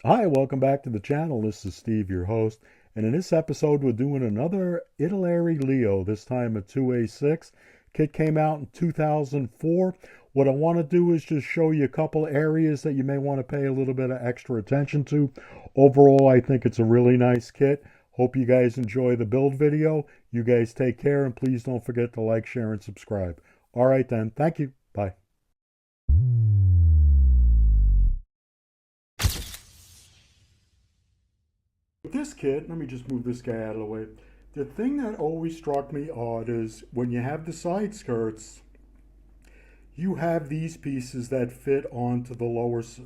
Hi, welcome back to the channel. This is Steve, your host. And in this episode, we're doing another Italeri Leo, this time a 2A6. Kit came out in 2004. What I want to do is just show you a couple areas that you may want to pay a little bit of extra attention to. Overall, I think it's a really nice kit. Hope you guys enjoy the build video. You guys take care, and please don't forget to like, share, and subscribe. All right then, thank you. Bye. With this kit, let me just move this guy out of the way. The thing that always struck me odd is when you have the side skirts, you have these pieces that fit onto the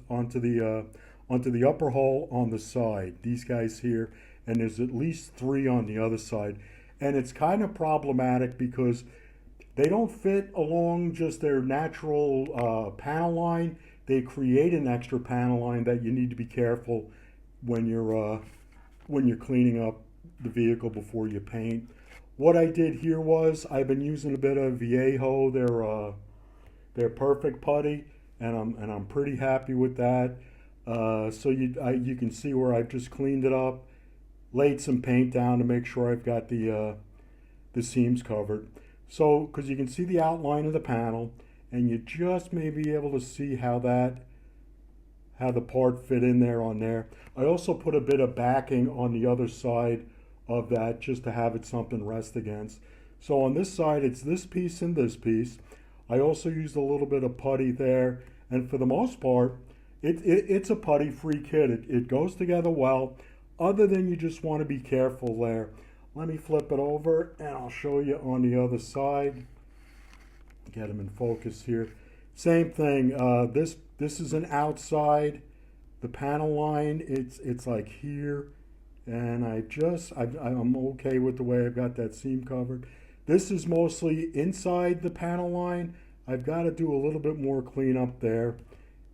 onto the upper hull on the side. These guys here, and there's at least three on the other side, and it's kind of problematic because they don't fit along just their natural panel line. They create an extra panel line that you need to be careful when you're cleaning up the vehicle before you paint. What I did here was I've been using a bit of Viejo, their perfect putty, and I'm pretty happy with that. So you can see where I've just cleaned it up, laid some paint down to make sure I've got the seams covered. So because you can see the outline of the panel, and you just may be able to see how the part fit in there on there. I also put a bit of backing on the other side of that just to have it something to rest against. So on this side, it's this piece and this piece. I also used a little bit of putty there, and for the most part, it's a putty-free kit. It goes together well, other than you just want to be careful there. Let me flip it over, and I'll show you on the other side. Get them in focus here. Same thing. This is an outside. The panel line, it's like here, and I'm okay with the way I've got that seam covered. This is mostly inside the panel line. I've got to do a little bit more cleanup there,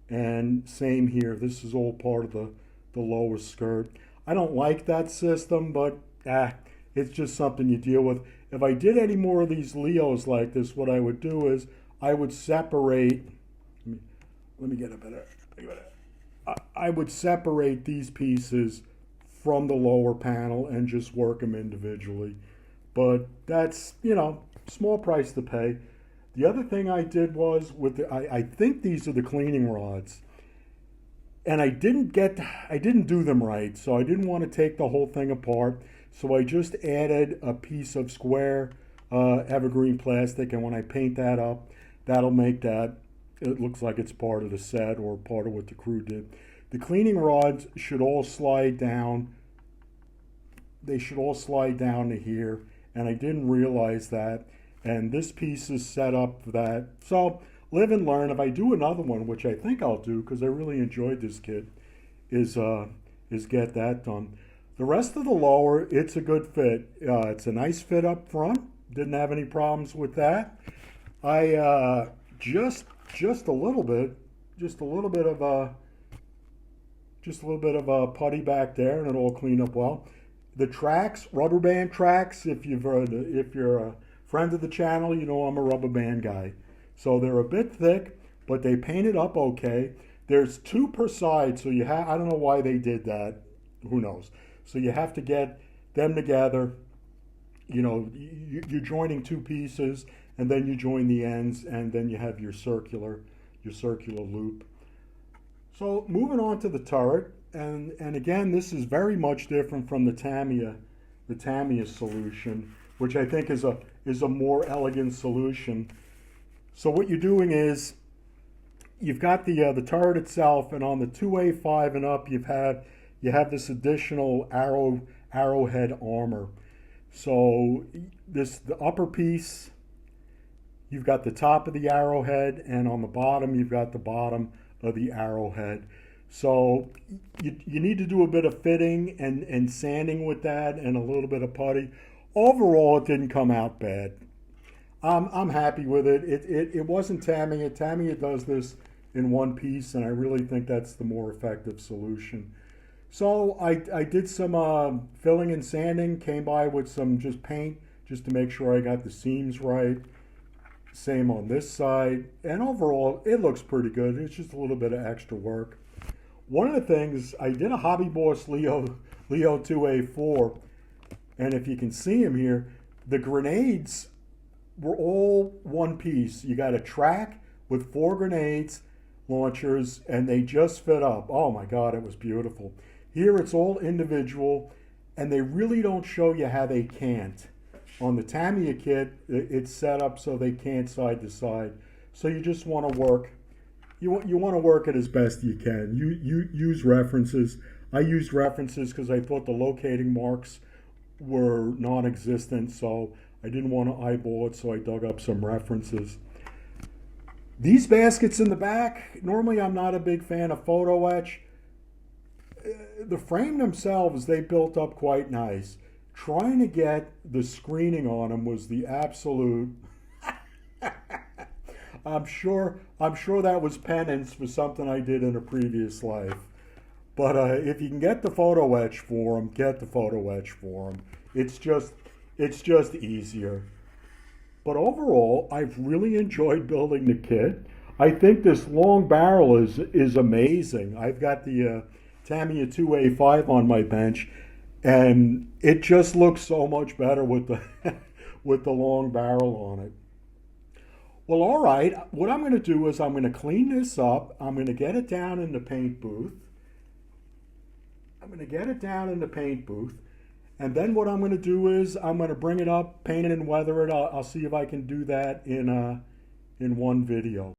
and same here. This is all part of the lower skirt. I don't like that system, but it's just something you deal with. If I did any more of these Leos like this, what I would do is I would separate. Let me get a better. I would separate these pieces from the lower panel and just work them individually. But that's, small price to pay. The other thing I did was I think these are the cleaning rods. And I didn't do them right, so I didn't want to take the whole thing apart. So I just added a piece of square evergreen plastic, and when I paint that up, that'll make that, it looks like it's part of the set or part of what the crew did. The cleaning rods should all slide down. They should all slide down to here, and I didn't realize that. And this piece is set up for that. So live and learn. If I do another one, which I think I'll do because I really enjoyed this kit, is get that done. The rest of the lower, it's a good fit. It's a nice fit up front. Didn't have any problems with that. I just a little bit, just a little bit of putty back there, and it'll all clean up well. The tracks, rubber band tracks. If you're a friend of the channel, you know I'm a rubber band guy. So they're a bit thick, but they painted up okay. There's two per side, so I don't know why they did that. Who knows? So you have to get them together. You're joining two pieces, and then you join the ends, and then you have your circular loop. So moving on to the turret, and again, this is very much different from the Tamiya solution, which I think is a more elegant solution. So what you're doing is you've got the turret itself, and on the 2A5 and up, you have this additional arrowhead armor. So the upper piece, you've got the top of the arrowhead, and on the bottom, you've got the bottom of the arrowhead. So you need to do a bit of fitting and sanding with that, and a little bit of putty. Overall, it didn't come out bad. I'm happy with it. It wasn't Tamiya. Tamiya does this in one piece, and I really think that's the more effective solution. So I did some filling and sanding, came by with some just paint just to make sure I got the seams right. Same on this side, and overall it looks pretty good. It's just a little bit of extra work. one of the things, I did a Hobby Boss Leo 2A4, and if you can see him here, the grenades were all one piece. You got a track with 4 grenades launchers, and they just fit up. Oh my God, it was beautiful. Here it's all individual, and they really don't show you how they can't. On the Tamiya kit, it's set up so they can't side to side. So you just want to work. You want to work it as best you can. You use references. I used references because I thought the locating marks were non-existent, so I didn't want to eyeball it, so I dug up some references. These baskets in the back, normally I'm not a big fan of photo etch. The frame themselves, they built up quite nice. Trying to get the screening on them was the absolute... I'm sure that was penance for something I did in a previous life. But if you can get the photo etch for them, get the photo etch for them. It's just easier. But overall, I've really enjoyed building the kit. I think this long barrel is amazing. I've got the Tamiya 2A5 on my bench, and it just looks so much better with the with the long barrel on it. Well, all right, what I'm going to do is I'm going to clean this up. I'm going to get it down in the paint booth. And then what I'm going to do is I'm going to bring it up, paint it and weather it. I'll see if I can do that in one video.